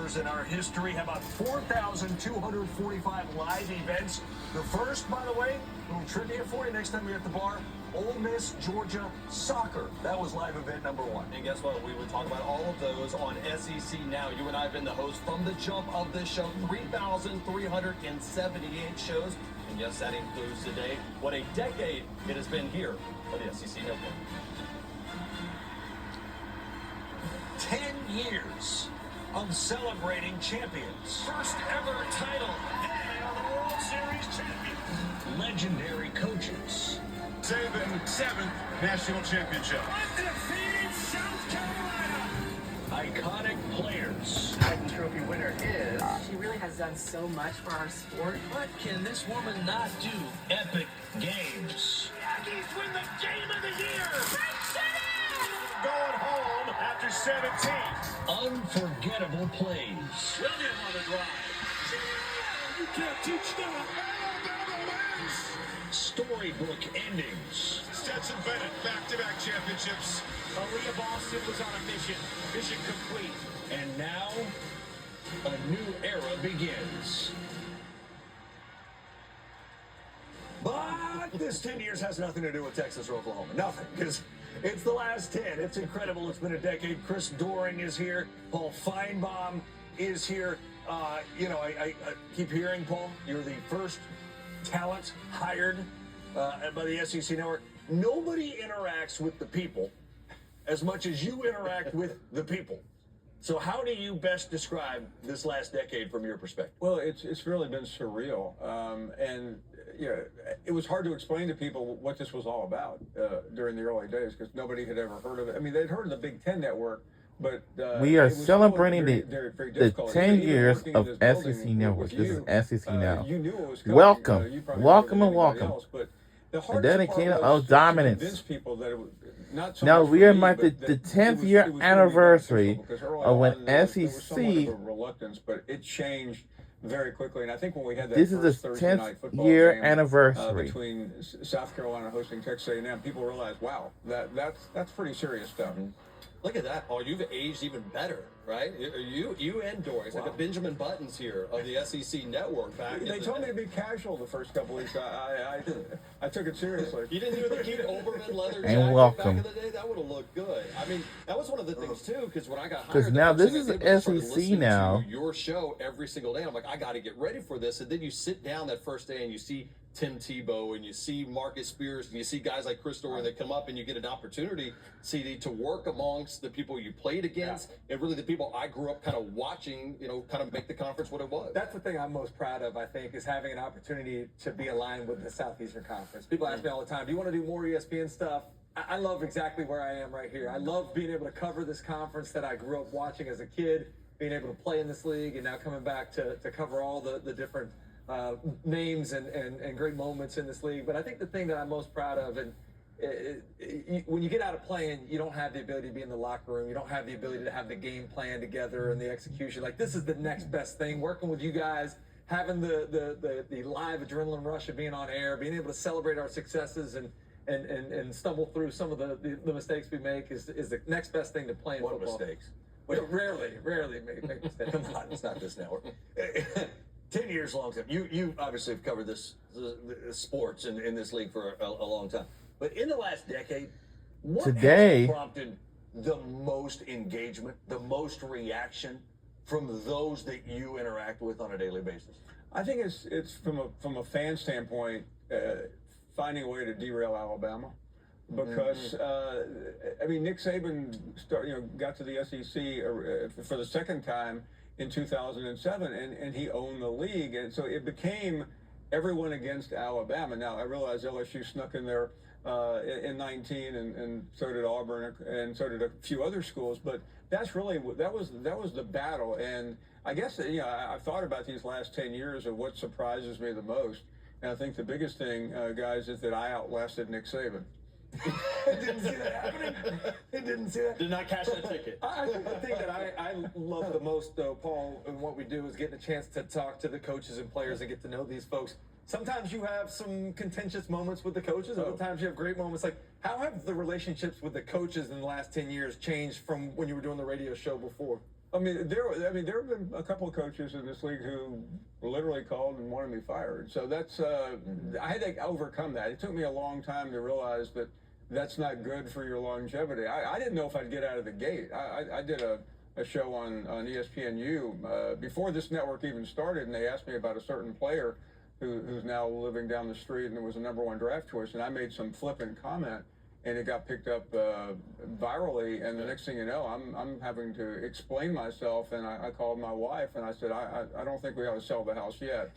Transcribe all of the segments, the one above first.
years in our history. How about 4,245 live events? The first, by the way, little trivia for you next time you're at the bar, Ole Miss, Georgia soccer. That was live event number one. And guess what? We would talk about all of those on SEC Now. You and I have been the host from the jump of this show, 3,378 shows. And yes, that includes today. What a decade it has been here on the SEC Network. 10 years of celebrating champions. First ever title. They are the World Series champions. Legendary coaches. Saban, 7th national championship. Undefeated South Carolina. Iconic players. Heisman Trophy winner is. She really has done so much for our sport. What can this woman not do? Epic games. Aggies win the game of the year. Going home after 17. Unforgettable plays. William on the drive. You can't teach that. Storybook endings. Stetson Bennett, back-to-back championships. Aaliyah Boston was on a mission. Mission complete. And now, a new era begins. But this 10 years has nothing to do with Texas or Oklahoma. Nothing, because it's the last 10. It's incredible. It's been a decade. Chris Doering is here. Paul Feinbaum is here. I keep hearing, Paul, you're the first talent hired by the SEC Network. Nobody interacts with the people as much as you interact with the people. So how do you best describe this last decade from your perspective? Well, it's really been surreal, and it was hard to explain to people what this was all about during the early days because nobody had ever heard of it. I mean, they'd heard of the Big Ten Network, but we are celebrating very the 10 years of SEC Network. This is SEC Now. Welcome, welcome, and welcome. A dedicated of dominance. Now we are at the 10th year anniversary of when SEC. Reluctance, but it changed very quickly, and I think when we had that this is the 10th year anniversary between South Carolina hosting Texas A&M, people realized, wow, that's pretty serious stuff. Look at that, Paul. You've aged even better, right? You and Doris, like the Benjamin Buttons here of the SEC Network. They told me to be casual the first couple weeks. I took it seriously. You didn't even keep Oberman leather jacket and welcome. back in the day? That would have looked good. I mean, that was one of the things, too, because when I got hired... Because now this is the SEC now. Your show every single day. I'm like, I got to get ready for this. And then you sit down that first day and you see Tim Tebow and you see Marcus Spears and you see guys like Chris Doering that come up and you get an opportunity, CD, to work amongst the people you played against and really the people I grew up kind of watching, kind of make the conference what it was. That's the thing I'm most proud of, I think, is having an opportunity to be aligned with the Southeastern Conference. People ask me all the time, do you want to do more ESPN stuff? I love exactly where I am right here. I love being able to cover this conference that I grew up watching as a kid, being able to play in this league, and now coming back to cover all the different names and great moments in this league. But I think the thing that I'm most proud of, and when you get out of playing, you don't have the ability to be in the locker room. You don't have the ability to have the game plan together and the execution. Like, this is the next best thing. Working with you guys, having the live adrenaline rush of being on air, being able to celebrate our successes and stumble through some of the mistakes we make is the next best thing to playing football. What mistakes? Rarely make mistakes. Come on, it's not this network. 10 years, long time. You obviously have covered the sports in this league for a long time. But in the last decade, what has prompted the most engagement, the most reaction from those that you interact with on a daily basis? I think it's from a fan standpoint, finding a way to derail Alabama. Because Nick Saban got to the SEC for the second time in 2007, and he owned the league, and so it became everyone against Alabama. Now I realize LSU snuck in there in 19, and so did Auburn, and so did a few other schools. But that's really that was the battle, and I guess I've thought about these last 10 years of what surprises me the most, and I think the biggest thing, guys, is that I outlasted Nick Saban. Didn't see that happening. Didn't see that. Did not cash that ticket. I think the thing that I love the most, though, Paul, and what we do is getting a chance to talk to the coaches and players and get to know these folks. Sometimes you have some contentious moments with the coaches. Other times you have great moments. Like, how have the relationships with the coaches in the last 10 years changed from when you were doing the radio show before? I mean, there have been a couple of coaches in this league who literally called and wanted me fired. So that's I had to overcome that. It took me a long time to realize that that's not good for your longevity. I didn't know if I'd get out of the gate. I did a show on ESPNU before this network even started, and they asked me about a certain player who's now living down the street and was a #1 draft choice, and I made some flippant comment. And it got picked up virally, and the next thing you know, I'm having to explain myself, and I called my wife, and I said, I don't think we ought to sell the house yet.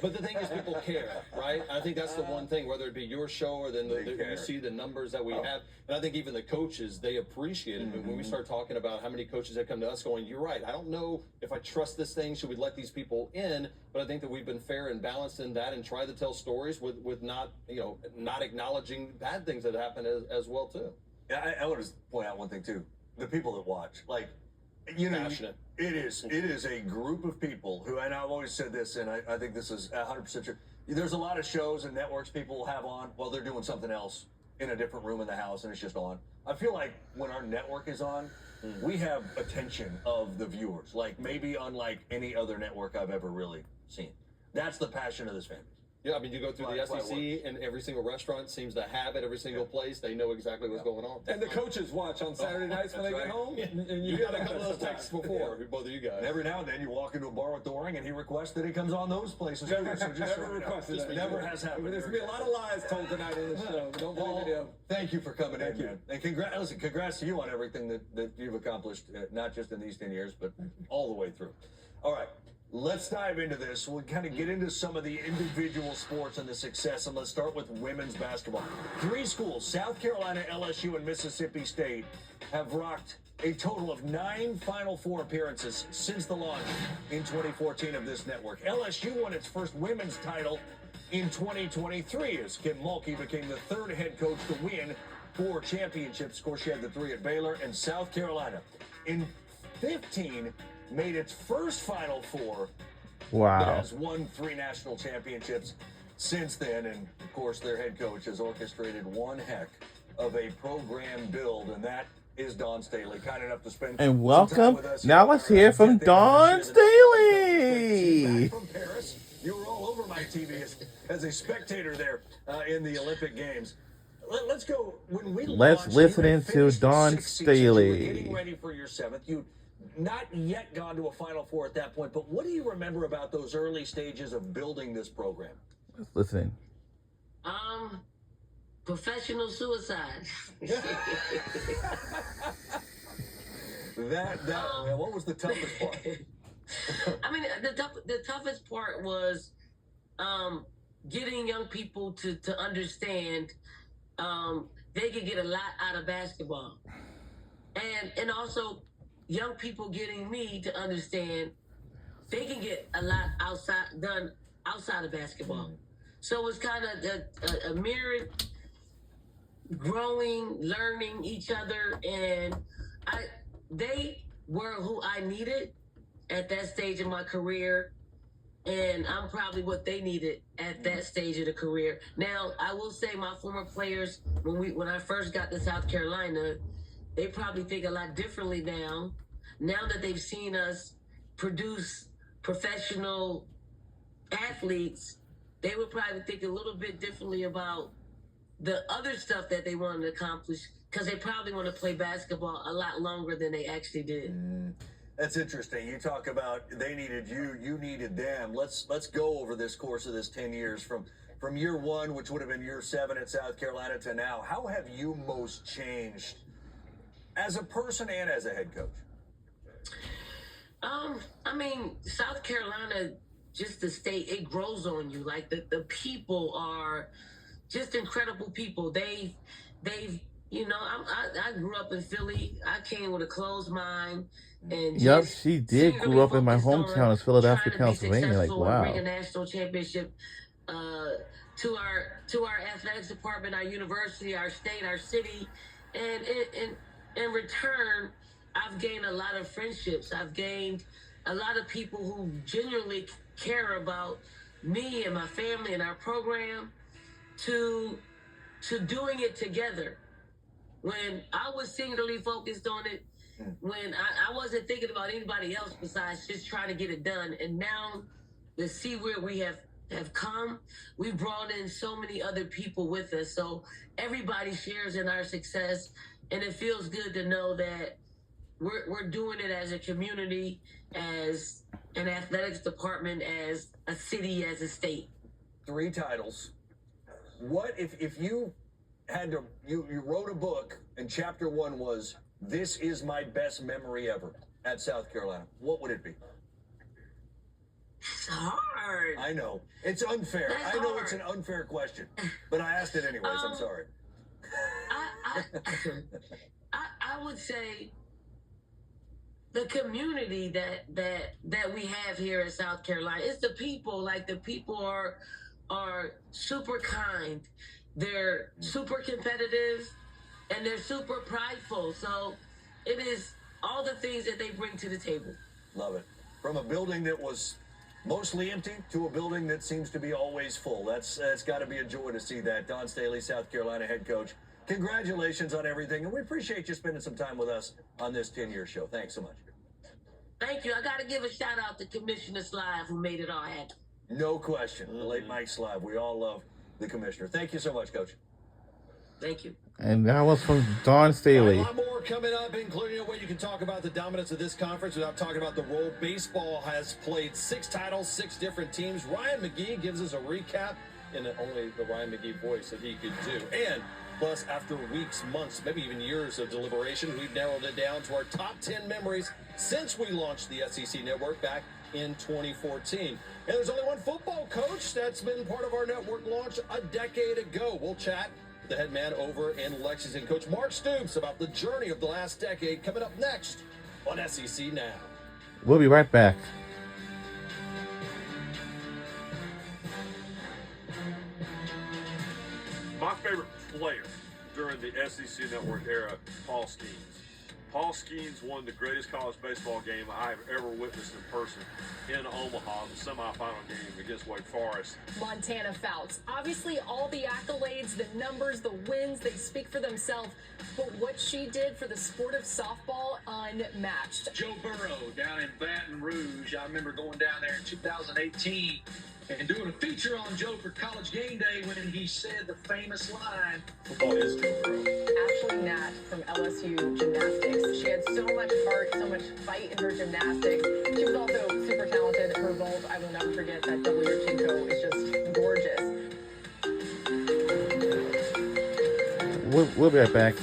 But the thing is, people care, right? I think that's the one thing, whether it be your show or then you see the numbers that we have, and I think even the coaches, they appreciate it. Mm-hmm. When we start talking about how many coaches have come to us going, you're right, I don't know if I trust this thing, should we let these people in? But I think that we've been fair and balanced in that and try to tell stories with not, not acknowledging bad things that happen as well too. Yeah, I want to point out one thing too. The people that watch, like, passionate. It is a group of people who, and I've always said this, and I think this is 100% true. There's a lot of shows and networks people will have on while they're doing something else in a different room in the house, and it's just on. I feel like when our network is on, we have attention of the viewers, like maybe unlike any other network I've ever really seen. That's the passion of this fan base. Yeah, I mean, you go through the SEC, and every single restaurant seems to have it. Every single place, they know exactly what's going on. And the coaches watch on Saturday nights when they get home. And you got a couple of those texts before, both of you guys. And every now and then you walk into a bar with Doring, and he requests that he comes on those places. Never requested that. Never has happened. There's going to be a lot of lies told tonight on this show. Don't believe it, him. Thank you for coming in, man. And congrats to you on everything that you've accomplished, not just in these 10 years, but all the way through. All right. Let's dive into this. We'll kind of get into some of the individual sports and the success, and let's start with women's basketball. 3 schools, South Carolina, LSU, and Mississippi State, have rocked a total of 9 Final Four appearances since the launch in 2014 of this network. LSU won its first women's title in 2023 as Kim Mulkey became the 3rd head coach to win 4 championships. Of course, she had the 3 at Baylor, and South Carolina in 15 made its first Final Four. Wow. It has won 3 national championships since then, and of course their head coach has orchestrated one heck of a program build, and that is Dawn Staley, kind enough to spend and some welcome. time with us. Now let's hear from Dawn Staley. From Paris, you were all over my TV as a spectator there in the Olympic Games. Let's go. When we let's listen into Dawn Staley. You were getting ready for your 7th. You not yet gone to a Final Four at that point, but what do you remember about those early stages of building this program? Let's listen. Professional suicide. What was the toughest part? I mean, the toughest part was getting young people to understand they could get a lot out of basketball, and also young people getting me to understand they can get a lot done outside of basketball. Mm-hmm. So it's kind of a mirror, growing, learning each other, and they were who I needed at that stage in my career, and I'm probably what they needed at that stage of the career. Now, I will say my former players, when I first got to South Carolina, they probably think a lot differently now. Now that they've seen us produce professional athletes, they would probably think a little bit differently about the other stuff that they wanted to accomplish, because they probably want to play basketball a lot longer than they actually did. That's interesting. You talk about they needed you, you needed them. Let's go over this course of this 10 years from year 1, which would have been year 7 at South Carolina, to now. How have you most changed as a person and as a head coach? I mean, South Carolina, just the state, it grows on you. Like the people are just incredible people. They've I grew up in Philly. I came with a closed mind. And yep, she did grow up in my hometown of Philadelphia, Pennsylvania. Like, wow. Bring a national championship to our athletics department, our university, our state, our city, and in return, I've gained a lot of friendships. I've gained a lot of people who genuinely care about me and my family and our program, to doing it together. When I was singularly focused on it, when I wasn't thinking about anybody else besides just trying to get it done. And now to see where we have come, we brought in so many other people with us. So everybody shares in our success, and it feels good to know that we're doing it as a community, as an athletics department, as a city, as a state. 3 titles. What if you had to, you wrote a book and chapter 1 was, this is my best memory ever at South Carolina, what would it be? It's hard. I know. It's unfair. That's I know hard. It's an unfair question, but I asked it anyways. I'm sorry. I would say the community that we have here in South Carolina. It's the people. Like, the people are super kind. They're super competitive, and they're super prideful. So it is all the things that they bring to the table. Love it. From a building that was mostly empty to a building that seems to be always full. That's got to be a joy to see that. Dawn Staley, South Carolina head coach. Congratulations on everything, and we appreciate you spending some time with us on this 10-year show. Thanks so much. Thank you. I got to give a shout out to Commissioner Slive, who made it all happen. No question. The late Mike Slive. We all love the commissioner. Thank you so much, Coach. Thank you. And that was from Dawn Staley. A lot more coming up, including a way you can talk about the dominance of this conference without talking about the role baseball has played. 6 titles, 6 different teams. Ryan McGee gives us a recap in only the Ryan McGee voice that he could do. And plus, after weeks, months, maybe even years of deliberation, we've narrowed it down to our top 10 memories since we launched the SEC Network back in 2014. And there's only one football coach that's been part of our network launch a decade ago. We'll chat with the head man over in Lexington, Coach Mark Stoops, about the journey of the last decade, coming up next on SEC Now. We'll be right back. My favorite player during the SEC Network era, Paul Skeens. Paul Skeens won the greatest college baseball game I have ever witnessed in person in Omaha, the semifinal game against Wake Forest. Montana Fouts. Obviously, all the accolades, the numbers, the wins, they speak for themselves. But what she did for the sport of softball, unmatched. Joe Burrow down in Baton Rouge. I remember going down there in 2018 and doing a feature on Joe for College Game Day when he said the famous line, "Football is Joe Burrow." Ashley Natt from LSU Gymnastics. She had so much heart, so much fight in her gymnastics. She was also super talented. Her vault, I will never forget, that double Yurchenko is just gorgeous. We'll be right back.